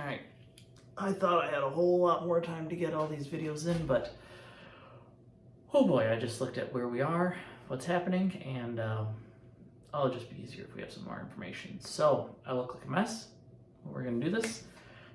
Alright, I thought I had a whole lot more time to get all these videos in, but oh boy, I just looked at where we are, what's happening, and it'll just be easier if we have some more information. So, I look like a mess. We're going to do this.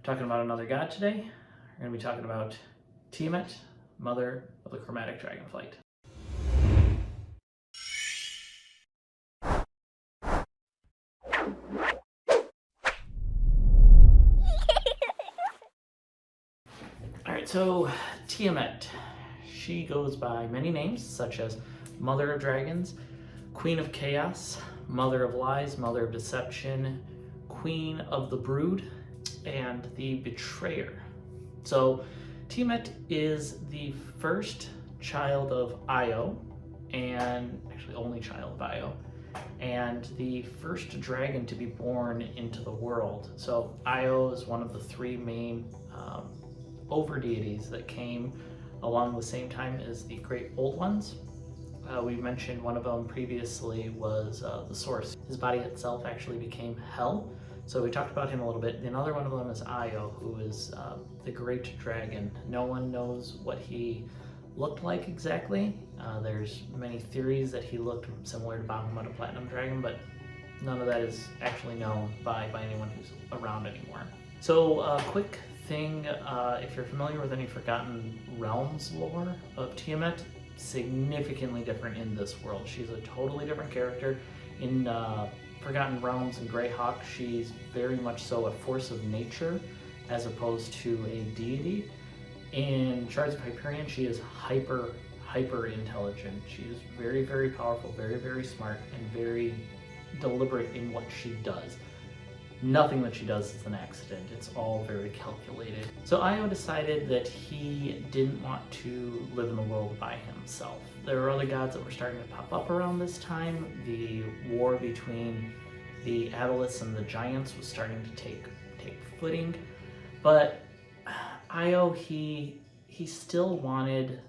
Talking about another god today. We're going to be talking about Tiamat, mother of the Chromatic dragonflight. Alright, so Tiamat. She goes by many names, such as Mother of Dragons, Queen of Chaos, Mother of Lies, Mother of Deception, Queen of the Brood, and the Betrayer. So Tiamat is the first child of Io, and actually only child of Io, and the first dragon to be born into the world. So Io is one of the three main over deities that came along the same time as the Great Old Ones. We mentioned one of them previously was the Source. His body itself actually became Hell, so we talked about him a little bit. Another one of them is Io, who is the Great Dragon. No one knows what he looked like exactly. There's many theories that he looked similar to Bahamut, a Platinum Dragon, but none of that is actually known by anyone who's around anymore. So quick thing, if you're familiar with any Forgotten Realms lore of Tiamat, significantly different in this world. She's a totally different character. In Forgotten Realms and Greyhawk, she's very much so a force of nature as opposed to a deity. In Shards of Hyperion, she is hyper intelligent. She is very, very powerful, very, very smart, and very deliberate in what she does. Nothing that she does is an accident. It's all very calculated. So Io decided that he didn't want to live in the world by himself. There were other gods that were starting to pop up around this time. The war between the Abelis and the Giants was starting to take footing. But Io, he still wanted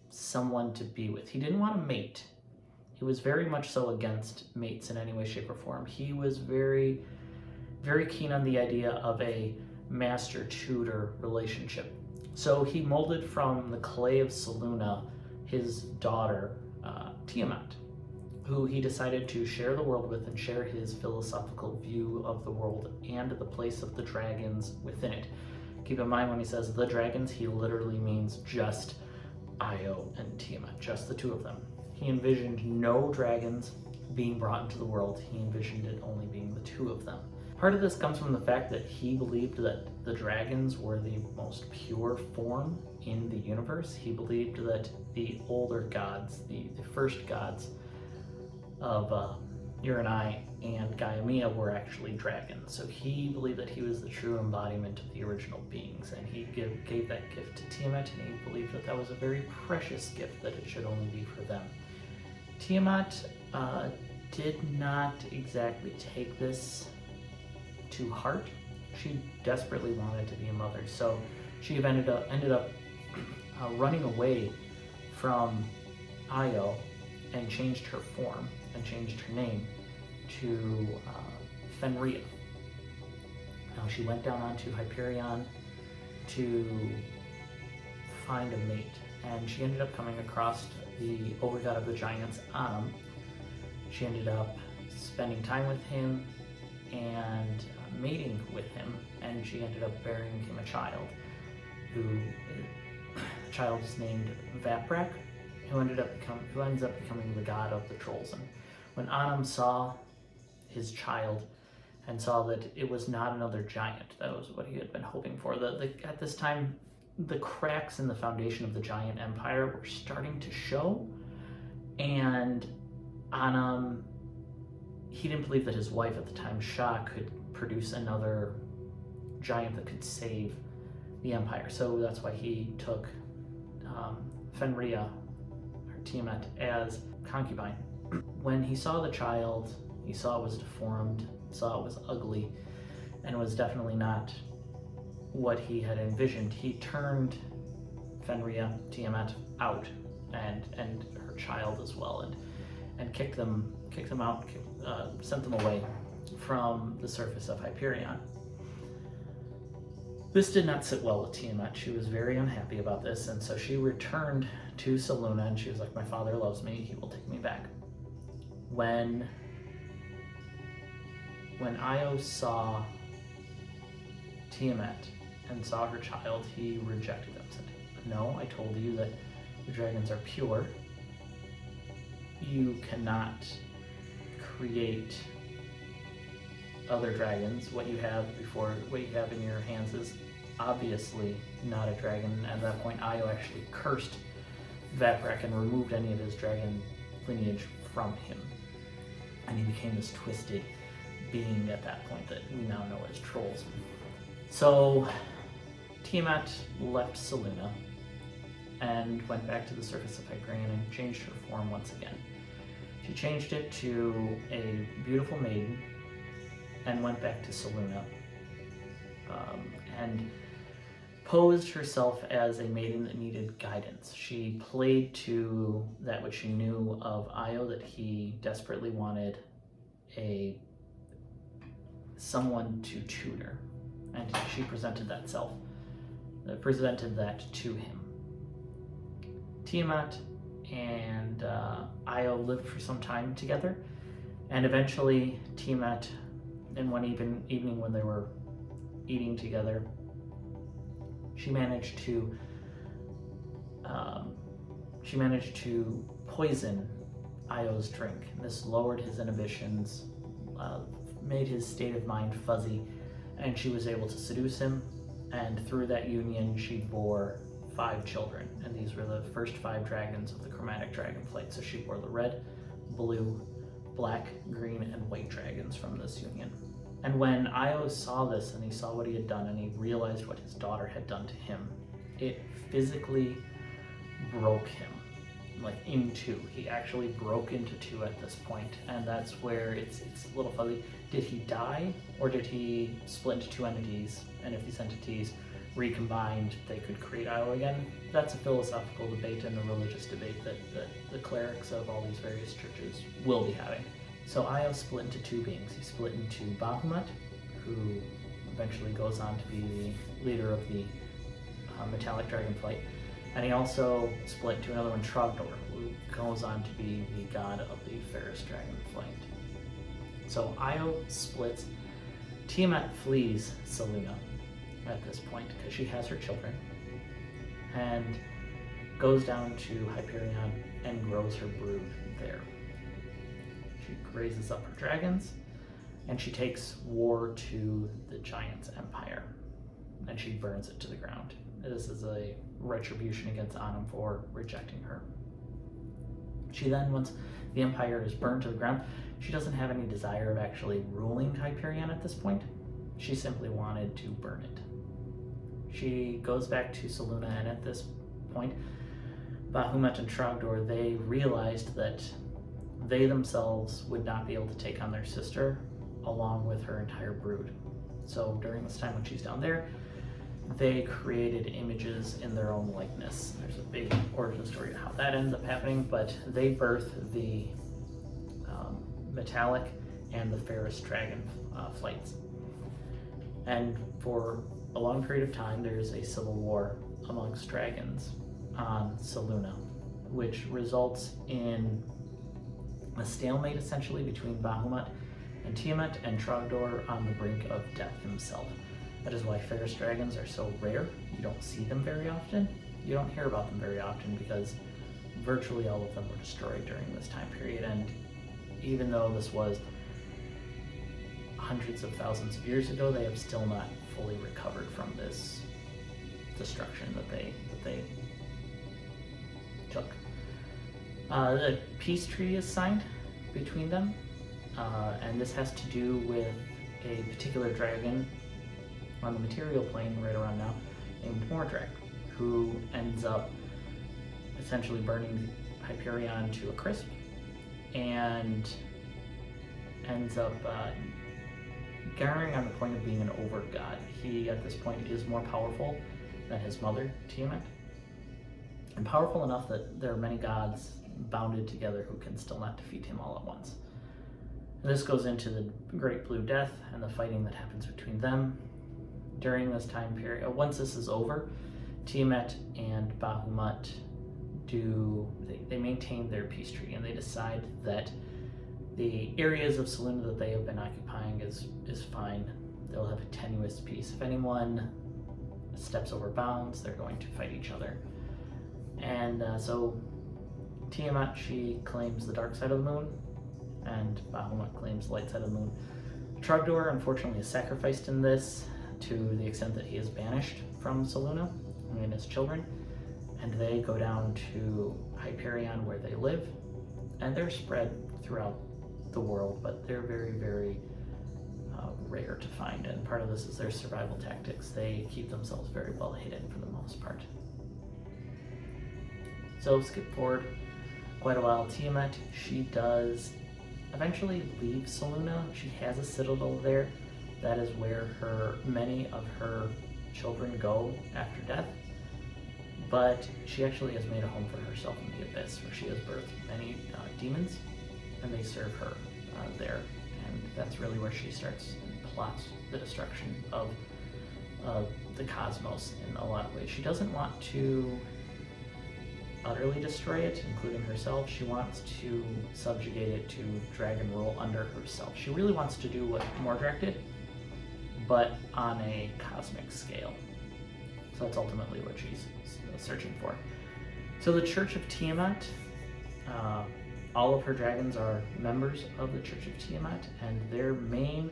someone to be with. He didn't want a mate. He was very much so against mates in any way, shape, or form. He was very, very keen on the idea of a master-tutor relationship. So he molded from the clay of Selûne his daughter, Tiamat, who he decided to share the world with and share his philosophical view of the world and the place of the dragons within it. Keep in mind when he says the dragons, he literally means just Io and Tiamat, just the two of them. He envisioned no dragons being brought into the world. He envisioned it only being the two of them. Part of this comes from the fact that he believed that the dragons were the most pure form in the universe. He believed that the older gods, the first gods of Uraninai and Gaiamea were actually dragons. So he believed that he was the true embodiment of the original beings, and he gave that gift to Tiamat, and he believed that that was a very precious gift, that it should only be for them. Tiamat did not exactly take this to heart. She desperately wanted to be a mother, so she ended up running away from Io and changed her form and changed her name to Fenria. Now she went down onto Hyperion to find a mate, and she ended up coming across the overgod of the giants, Anam. She ended up spending time with him and mating with him, and she ended up bearing him a child, the child is named Vaprak, who ends up becoming the god of the trolls. And when Anam saw his child and saw that it was not another giant, that was what he had been hoping for. At this time, the cracks in the foundation of the giant empire were starting to show, and Anam, he didn't believe that his wife at the time, Shah, could produce another giant that could save the empire. So that's why he took Fenria, or Tiamat, as concubine. When he saw the child, he saw it was deformed, saw it was ugly, and was definitely not what he had envisioned. He turned Fenria, Tiamat, out, and her child as well, and kicked them out, sent them away from the surface of Hyperion. This did not sit well with Tiamat. She was very unhappy about this, and so she returned to Selûne, and she was like, my father loves me, he will take me back. When Io saw Tiamat and saw her child, he rejected them, said, no, I told you that the dragons are pure. You cannot create other dragons. What you have in your hands is obviously not a dragon. At that point, Io actually cursed Vaprak and removed any of his dragon lineage from him. And he became this twisted being at that point that we now know as trolls. So Tiamat left Selûne and went back to the surface of Hyperion and changed her form once again. She changed it to a beautiful maiden and went back to Selûne and posed herself as a maiden that needed guidance. She played to that which she knew of Io, that he desperately wanted someone to tutor, and she presented that to him. Tiamat and Io lived for some time together, and eventually Tiamat, in one evening when they were eating together, she managed to poison Io's drink. This lowered his inhibitions, made his state of mind fuzzy, and she was able to seduce him, and through that union she bore 5 children, and these were the first 5 dragons of the Chromatic dragon flight. So she bore the red, blue, black, green, and white dragons from this union. And when Io saw this, and he saw what he had done, and he realized what his daughter had done to him, it physically broke him, like in two. He actually broke into 2 at this point, and that's where it's a little fuzzy. Did he die, or did he split into 2 entities, and if these entities recombined, they could create Io again? That's a philosophical debate and a religious debate that the clerics of all these various churches will be having. So Io split into 2 beings. He split into Bahamut, who eventually goes on to be the leader of the metallic dragonflight, and he also split into another one, Trogdor, who goes on to be the god of the Ferrous dragonflight. So Io splits. Tiamat flees Selûne at this point because she has her children, and goes down to Hyperion and grows her brood there. She raises up her dragons, and she takes war to the Giants' empire, and she burns it to the ground. This is a retribution against Anum for rejecting her. She then, once the empire is burned to the ground, she doesn't have any desire of actually ruling Hyperion at this point. She simply wanted to burn it. She goes back to Selûne, and at this point, Bahamut and Trogdor, they realized that they themselves would not be able to take on their sister along with her entire brood. So during this time when she's down there, they created images in their own likeness. There's a big origin story of how that ends up happening, but they birth the metallic and the Ferrous dragon flights. And for a long period of time, there's a civil war amongst dragons on Selûne, which results in a stalemate essentially between Bahamut and Tiamat, and Trogdor on the brink of death himself. That is why Ferrous dragons are so rare. You don't see them very often. You don't hear about them very often because virtually all of them were destroyed during this time period. And even though this was hundreds of thousands of years ago, they have still not fully recovered from this destruction that they took. A peace treaty is signed between them, and this has to do with a particular dragon on the material plane right around now named Mordrak, who ends up essentially burning Hyperion to a crisp and ends up garnering on the point of being an over-god. He, at this point, is more powerful than his mother, Tiamat, and powerful enough that there are many gods bounded together who can still not defeat him all at once. And this goes into the Great Blue Death and the fighting that happens between them during this time period, once this is over, Tiamat and Bahamut they maintain their peace treaty, and they decide that the areas of Selûne that they have been occupying is fine. They'll have a tenuous peace. If anyone steps over bounds, they're going to fight each other. And so Tiamat, she claims the dark side of the moon, and Bahamut claims the light side of the moon. Trogdor, unfortunately, is sacrificed in this to the extent that he is banished from Selûne and his children, and they go down to Hyperion where they live, and they're spread throughout the world, but they're very, very rare to find, and part of this is their survival tactics. They keep themselves very well hidden for the most part. So skip forward quite a while. Tiamat, she does eventually leave Selûne. She has a citadel there. That is where many of her children go after death. But she actually has made a home for herself in the Abyss, where she has birthed many demons, and they serve her there. And that's really where she starts and plots the destruction of the cosmos in a lot of ways. She doesn't want to utterly destroy it, including herself. She wants to subjugate it to dragon rule under herself. She really wants to do what Mordrak did, but on a cosmic scale. So that's ultimately what she's searching for. So the Church of Tiamat, all of her dragons are members of the Church of Tiamat, and their main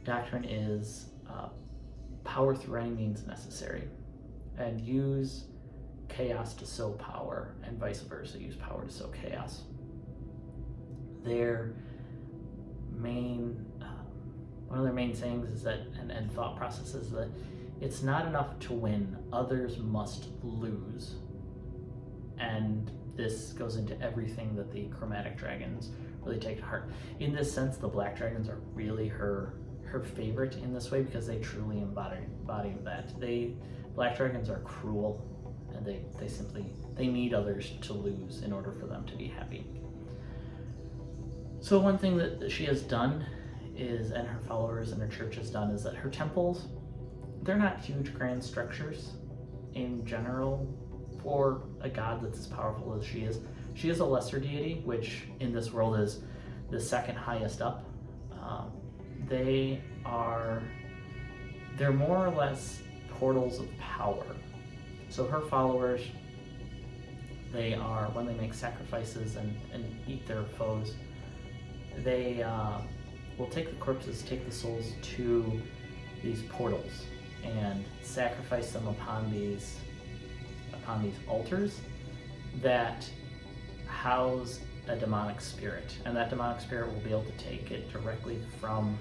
doctrine is power through any means necessary, and use chaos to sow power, and vice versa, use power to sow chaos. Their main, one of their main sayings is that, and thought process is that it's not enough to win, others must lose. And this goes into everything that the Chromatic dragons really take to heart. In this sense, the black dragons are really her favorite in this way, because they truly embody that. Black dragons are cruel, and they need others to lose in order for them to be happy. So one thing that she has done is, and her followers and her church has done, is that her temples, they're not huge grand structures in general for a god that's as powerful as she is. She is a lesser deity, which in this world is the second highest up. They're more or less portals of power. So her followers, they are, when they make sacrifices and eat their foes, they will take the corpses, take the souls to these portals and sacrifice them upon these altars that house a demonic spirit, and that demonic spirit will be able to take it directly from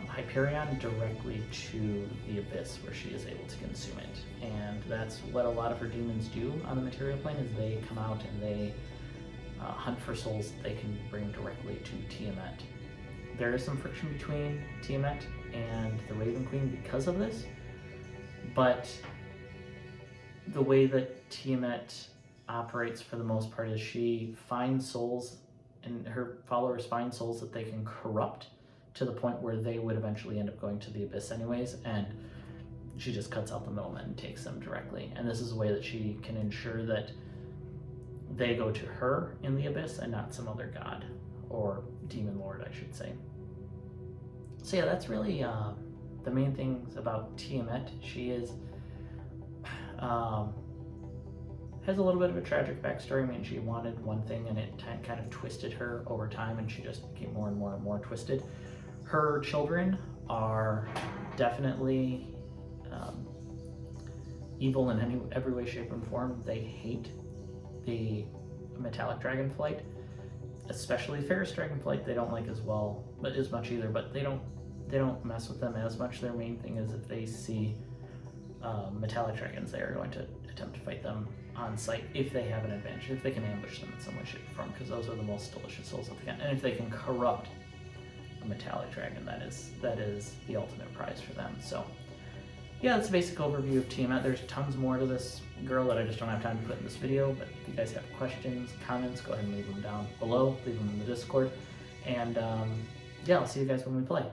Hyperion directly to the Abyss, where she is able to consume it. And that's what a lot of her demons do on the material plane, is they come out and they hunt for souls that they can bring directly to Tiamat. There is some friction between Tiamat and the Raven Queen because of this, but the way that Tiamat operates for the most part is she finds souls, and her followers find souls that they can corrupt to the point where they would eventually end up going to the Abyss anyways, and she just cuts out the middleman and takes them directly. And this is a way that she can ensure that they go to her in the Abyss and not some other god, or demon lord, I should say. So yeah, that's really the main things about Tiamat. She is has a little bit of a tragic backstory. I mean, she wanted one thing and it kind of twisted her over time, and she just became more and more and more twisted. Her children are definitely evil in every way, shape, and form. They hate the metallic dragonflight, especially Ferrous dragonflight. They don't like as much either, but they don't mess with them as much. Their main thing is if they see metallic dragons, they are going to attempt to fight them on sight if they have an advantage, if they can ambush them in some way, shape, or form, because those are the most delicious souls that they can. And if they can corrupt a metallic dragon, that is the ultimate prize for them. So yeah, that's a basic overview of Tiamat. There's tons more to this girl that I just don't have time to put in this video, but if you guys have questions, comments, go ahead and leave them down below, leave them in the Discord, and yeah, I'll see you guys when we play.